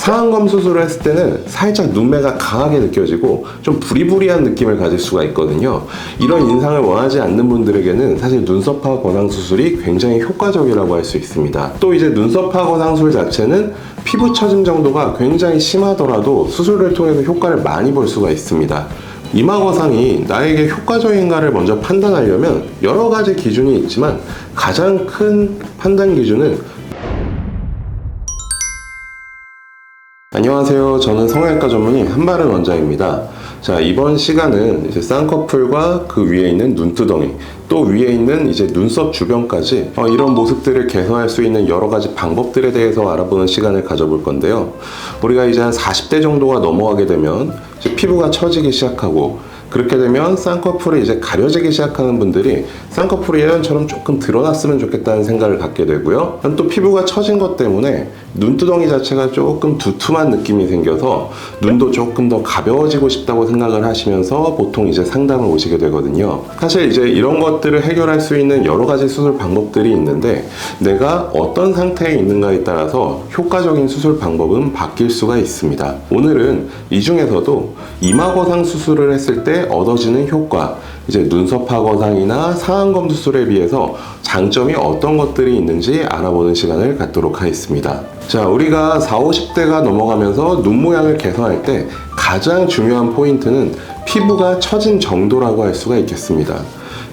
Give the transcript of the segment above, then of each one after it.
상안검 수술을 했을 때는 살짝 눈매가 강하게 느껴지고 좀 부리부리한 느낌을 가질 수가 있거든요. 이런 인상을 원하지 않는 분들에게는 사실 눈썹화 거상 수술이 굉장히 효과적이라고 할 수 있습니다. 또 이제 눈썹화 거상 수술 자체는 피부 처짐 정도가 굉장히 심하더라도 수술을 통해서 효과를 많이 볼 수가 있습니다. 이마 거상이 나에게 효과적인가를 먼저 판단하려면 여러 가지 기준이 있지만 가장 큰 판단 기준은 안녕하세요. 저는 성형외과 전문의 한바른 원장입니다. 자, 이번 시간은 이제 쌍꺼풀과 그 위에 있는 눈두덩이, 또 위에 있는 이제 눈썹 주변까지 이런 모습들을 개선할 수 있는 여러 가지 방법들에 대해서 알아보는 시간을 가져볼 건데요. 우리가 이제 한 40대 정도가 넘어가게 되면 이제 피부가 처지기 시작하고, 그렇게 되면 쌍꺼풀이 이제 가려지기 시작하는 분들이 쌍꺼풀이 예전처럼 조금 드러났으면 좋겠다는 생각을 갖게 되고요. 또 피부가 처진 것 때문에 눈두덩이 자체가 조금 두툼한 느낌이 생겨서 눈도 조금 더 가벼워지고 싶다고 생각을 하시면서 보통 이제 상담을 오시게 되거든요. 사실 이제 이런 것들을 해결할 수 있는 여러 가지 수술 방법들이 있는데, 내가 어떤 상태에 있는가에 따라서 효과적인 수술 방법은 바뀔 수가 있습니다. 오늘은 이 중에서도 이마 거상 수술을 했을 때 얻어지는 효과, 이제 눈썹화 거상이나 상안검 수술에 비해서 장점이 어떤 것들이 있는지 알아보는 시간을 갖도록 하겠습니다. 자, 우리가 40, 50대가 넘어가면서 눈 모양을 개선할 때 가장 중요한 포인트는 피부가 처진 정도라고 할 수가 있겠습니다.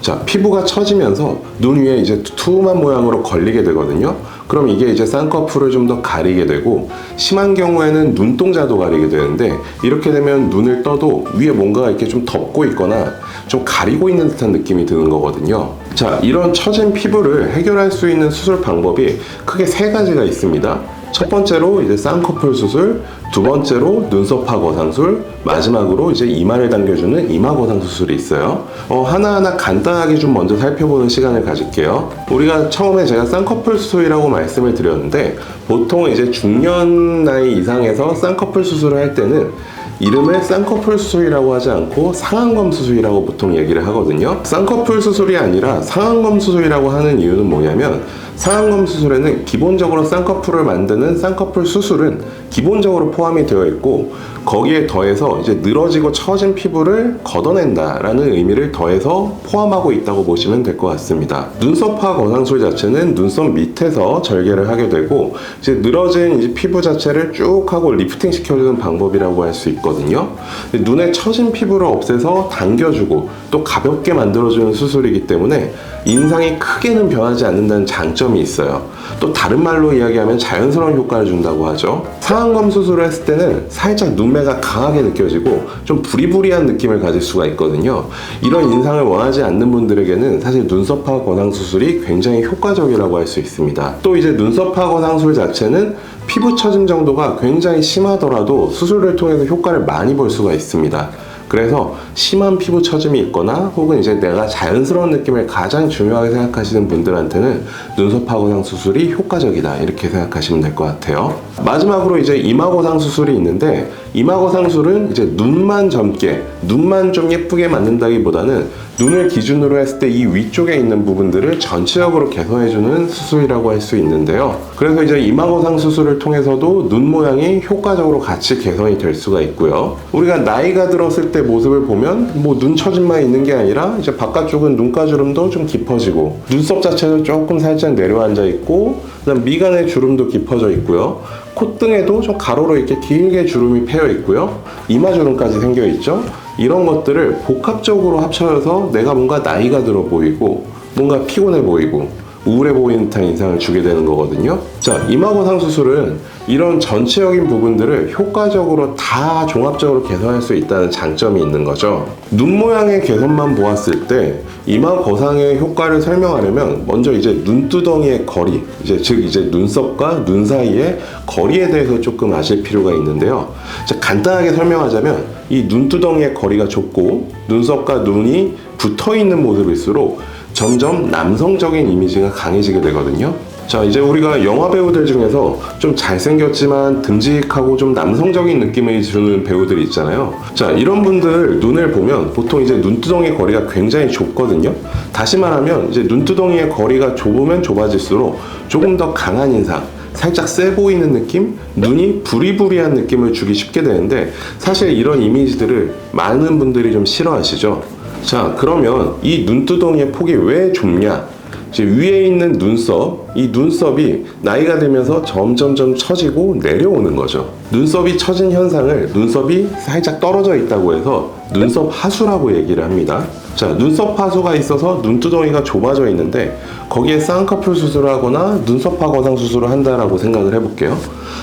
자, 피부가 처지면서 눈 위에 이제 두툼한 모양으로 걸리게 되거든요. 그럼 이게 이제 쌍꺼풀을 좀 더 가리게 되고, 심한 경우에는 눈동자도 가리게 되는데, 이렇게 되면 눈을 떠도 위에 뭔가가 이렇게 좀 덮고 있거나 좀 가리고 있는 듯한 느낌이 드는 거거든요. 자, 이런 처진 피부를 해결할 수 있는 수술 방법이 크게 세 가지가 있습니다. 첫 번째로 이제 쌍꺼풀 수술, 두 번째로 눈썹화 거상술, 마지막으로 이제 이마를 당겨주는 이마 거상 수술이 있어요. 하나하나 간단하게 좀 먼저 살펴보는 시간을 가질게요. 우리가 처음에 제가 쌍꺼풀 수술이라고 말씀을 드렸는데, 보통 이제 중년 나이 이상에서 쌍꺼풀 수술을 할 때는 이름을 쌍꺼풀 수술이라고 하지 않고 상안검 수술이라고 보통 얘기를 하거든요. 쌍꺼풀 수술이 아니라 상안검 수술이라고 하는 이유는 뭐냐면, 상안검 수술에는 기본적으로 쌍꺼풀을 만드는 쌍꺼풀 수술은 기본적으로 포함이 되어 있고, 거기에 더해서 이제 늘어지고 처진 피부를 걷어낸다라는 의미를 더해서 포함하고 있다고 보시면 될 것 같습니다. 눈썹화 거상술 자체는 눈썹 밑에서 절개를 하게 되고, 이제 늘어진 이제 피부 자체를 쭉 하고 리프팅 시켜주는 방법이라고 할 수 있거든요. 눈에 처진 피부를 없애서 당겨주고 또 가볍게 만들어주는 수술이기 때문에 인상이 크게는 변하지 않는다는 장점이 있어요. 또 다른 말로 이야기하면 자연스러운 효과를 준다고 하죠. 상안검 수술을 했을 때는 살짝 눈매가 강하게 느껴지고 좀 부리부리한 느낌을 가질 수가 있거든요. 이런 인상을 원하지 않는 분들에게는 사실 눈썹화 거상 수술이 굉장히 효과적이라고 할 수 있습니다. 또 이제 눈썹화 거상 수술 자체는 피부 처짐 정도가 굉장히 심하더라도 수술을 통해서 효과를 많이 볼 수가 있습니다. 그래서 심한 피부 처짐이 있거나 혹은 이제 내가 자연스러운 느낌을 가장 중요하게 생각하시는 분들한테는 눈썹화 거상 수술이 효과적이다, 이렇게 생각하시면 될 것 같아요. 마지막으로 이제 이마 거상 수술이 있는데, 이마 거상 수술은 이제 눈만 젊게, 눈만 좀 예쁘게 만든다기보다는 눈을 기준으로 했을 때 이 위쪽에 있는 부분들을 전체적으로 개선해주는 수술이라고 할 수 있는데요. 그래서 이제 이마 거상 수술을 통해서도 눈 모양이 효과적으로 같이 개선이 될 수가 있고요. 우리가 나이가 들었을 때 모습을 보면 뭐 눈 처짐만 있는 게 아니라 이제 바깥쪽은 눈가주름도 좀 깊어지고, 눈썹 자체도 조금 살짝 내려앉아 있고, 그다음 미간의 주름도 깊어져 있고요. 콧등에도 좀 가로로 이렇게 길게 주름이 패여 있고요. 이마 주름까지 생겨 있죠. 이런 것들을 복합적으로 합쳐서 내가 뭔가 나이가 들어 보이고 뭔가 피곤해 보이고 우울해 보이는 듯한 인상을 주게 되는 거거든요. 자, 이마 거상 수술은 이런 전체적인 부분들을 효과적으로 다 종합적으로 개선할 수 있다는 장점이 있는 거죠. 눈 모양의 개선만 보았을 때 이마 거상의 효과를 설명하려면 먼저 이제 눈두덩이의 거리, 즉 눈썹과 눈 사이의 거리에 대해서 조금 아실 필요가 있는데요. 자, 간단하게 설명하자면 이 눈두덩이의 거리가 좁고 눈썹과 눈이 붙어 있는 모습일수록 점점 남성적인 이미지가 강해지게 되거든요. 자, 이제 우리가 영화 배우들 중에서 좀 잘생겼지만 듬직하고 좀 남성적인 느낌을 주는 배우들이 있잖아요. 자, 이런 분들 눈을 보면 보통 이제 눈두덩이 거리가 굉장히 좁거든요. 다시 말하면 이제 눈두덩이의 거리가 좁으면 좁아질수록 조금 더 강한 인상, 살짝 세 보이는 느낌, 눈이 부리부리한 느낌을 주기 쉽게 되는데 사실 이런 이미지들을 많은 분들이 좀 싫어하시죠. 자, 그러면 이 눈두덩이의 폭이 왜 좁냐? 이제 위에 있는 눈썹, 이 눈썹이 나이가 들면서 점점점 처지고 내려오는 거죠. 눈썹이 처진 현상을 눈썹이 살짝 떨어져 있다고 해서 눈썹 하수라고 얘기를 합니다. 자, 눈썹 하수가 있어서 눈두덩이가 좁아져 있는데 거기에 쌍꺼풀 수술을 하거나 눈썹화 거상 수술을 한다라고 생각을 해볼게요.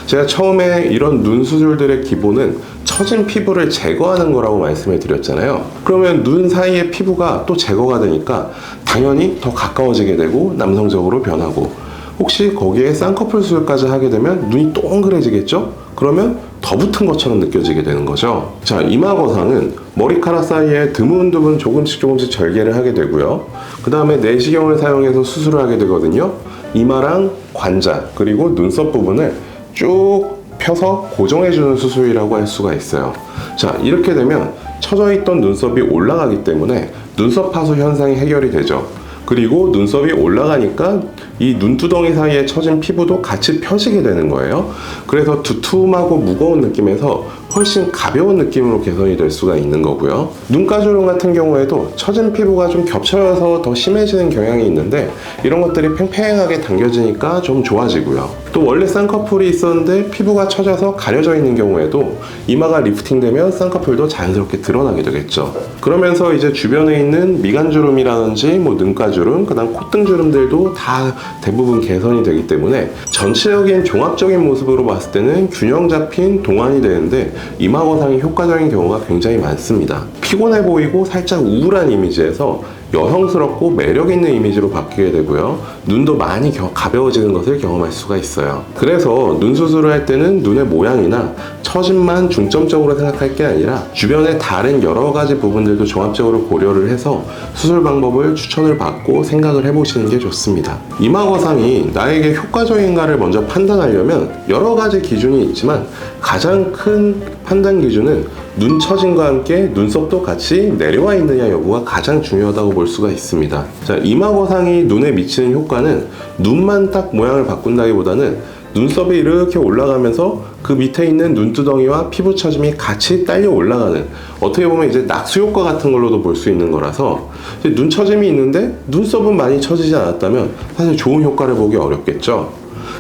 제가 처음에 이런 눈 수술들의 기본은 처진 피부를 제거하는 거라고 말씀을 드렸잖아요. 그러면 눈 사이의 피부가 또 제거가 되니까 당연히 더 가까워지게 되고 남성적으로 변하고, 혹시 거기에 쌍꺼풀 수술까지 하게 되면 눈이 동그래지겠죠? 그러면 더 붙은 것처럼 느껴지게 되는 거죠. 자, 이마 거상은 머리카락 사이에 드문드문 조금씩 절개를 하게 되고요. 그 다음에 내시경을 사용해서 수술을 하게 되거든요. 이마랑 관자 그리고 눈썹 부분을 쭉 펴서 고정해주는 수술이라고 할 수가 있어요. 자, 이렇게 되면 처져있던 눈썹이 올라가기 때문에 눈썹 하수 현상이 해결이 되죠. 그리고 눈썹이 올라가니까 이 눈두덩이 사이에 처진 피부도 같이 펴지게 되는 거예요. 그래서 두툼하고 무거운 느낌에서 훨씬 가벼운 느낌으로 개선이 될 수가 있는 거고요. 눈가주름 같은 경우에도 처진 피부가 좀 겹쳐져서 더 심해지는 경향이 있는데 이런 것들이 팽팽하게 당겨지니까 좀 좋아지고요. 또 원래 쌍꺼풀이 있었는데 피부가 처져서 가려져 있는 경우에도 이마가 리프팅되면 쌍꺼풀도 자연스럽게 드러나게 되겠죠. 그러면서 이제 주변에 있는 미간주름이라든지 뭐 눈가주름, 그다음 콧등주름들도 다 대부분 개선이 되기 때문에 전체적인 종합적인 모습으로 봤을 때는 균형 잡힌 동안이 되는데 이마 거상이 효과적인 경우가 굉장히 많습니다. 피곤해 보이고 살짝 우울한 이미지에서 여성스럽고 매력있는 이미지로 바뀌게 되고요. 눈도 많이 가벼워지는 것을 경험할 수가 있어요. 그래서 눈 수술을 할 때는 눈의 모양이나 처짐만 중점적으로 생각할 게 아니라 주변의 다른 여러 가지 부분들도 종합적으로 고려를 해서 수술 방법을 추천을 받고 생각을 해보시는 게 좋습니다. 이마 거상이 나에게 효과적인가를 먼저 판단하려면 여러 가지 기준이 있지만 가장 큰 판단 기준은 눈 처짐과 함께 눈썹도 같이 내려와 있느냐 여부가 가장 중요하다고 볼 수가 있습니다. 자, 이마 거상이 눈에 미치는 효과는 눈만 딱 모양을 바꾼다기보다는 눈썹이 이렇게 올라가면서 그 밑에 있는 눈두덩이와 피부 처짐이 같이 딸려 올라가는, 어떻게 보면 이제 낙수 효과 같은 걸로도 볼 수 있는 거라서 이제 눈 처짐이 있는데 눈썹은 많이 처지지 않았다면 사실 좋은 효과를 보기 어렵겠죠.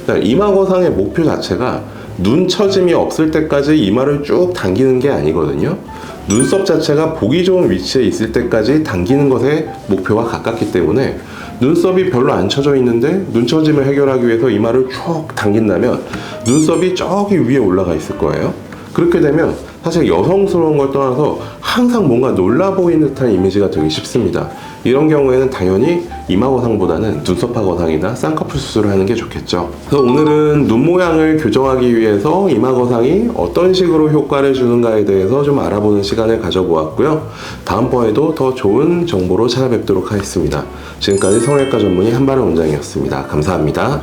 자, 이마 거상의 목표 자체가 눈 처짐이 없을 때까지 이마를 쭉 당기는 게 아니거든요. 눈썹 자체가 보기 좋은 위치에 있을 때까지 당기는 것에 목표가 가깝기 때문에 눈썹이 별로 안 처져 있는데 눈 처짐을 해결하기 위해서 이마를 쭉 당긴다면 눈썹이 저기 위에 올라가 있을 거예요. 그렇게 되면 사실 여성스러운 걸 떠나서 항상 뭔가 놀라 보이는 듯한 이미지가 되기 쉽습니다. 이런 경우에는 당연히 이마 거상보다는 눈썹화 거상이나 쌍꺼풀 수술을 하는 게 좋겠죠. 그래서 오늘은 눈 모양을 교정하기 위해서 이마 거상이 어떤 식으로 효과를 주는가에 대해서 좀 알아보는 시간을 가져보았고요. 다음번에도 더 좋은 정보로 찾아뵙도록 하겠습니다. 지금까지 성형외과 전문의 한바른 원장이었습니다. 감사합니다.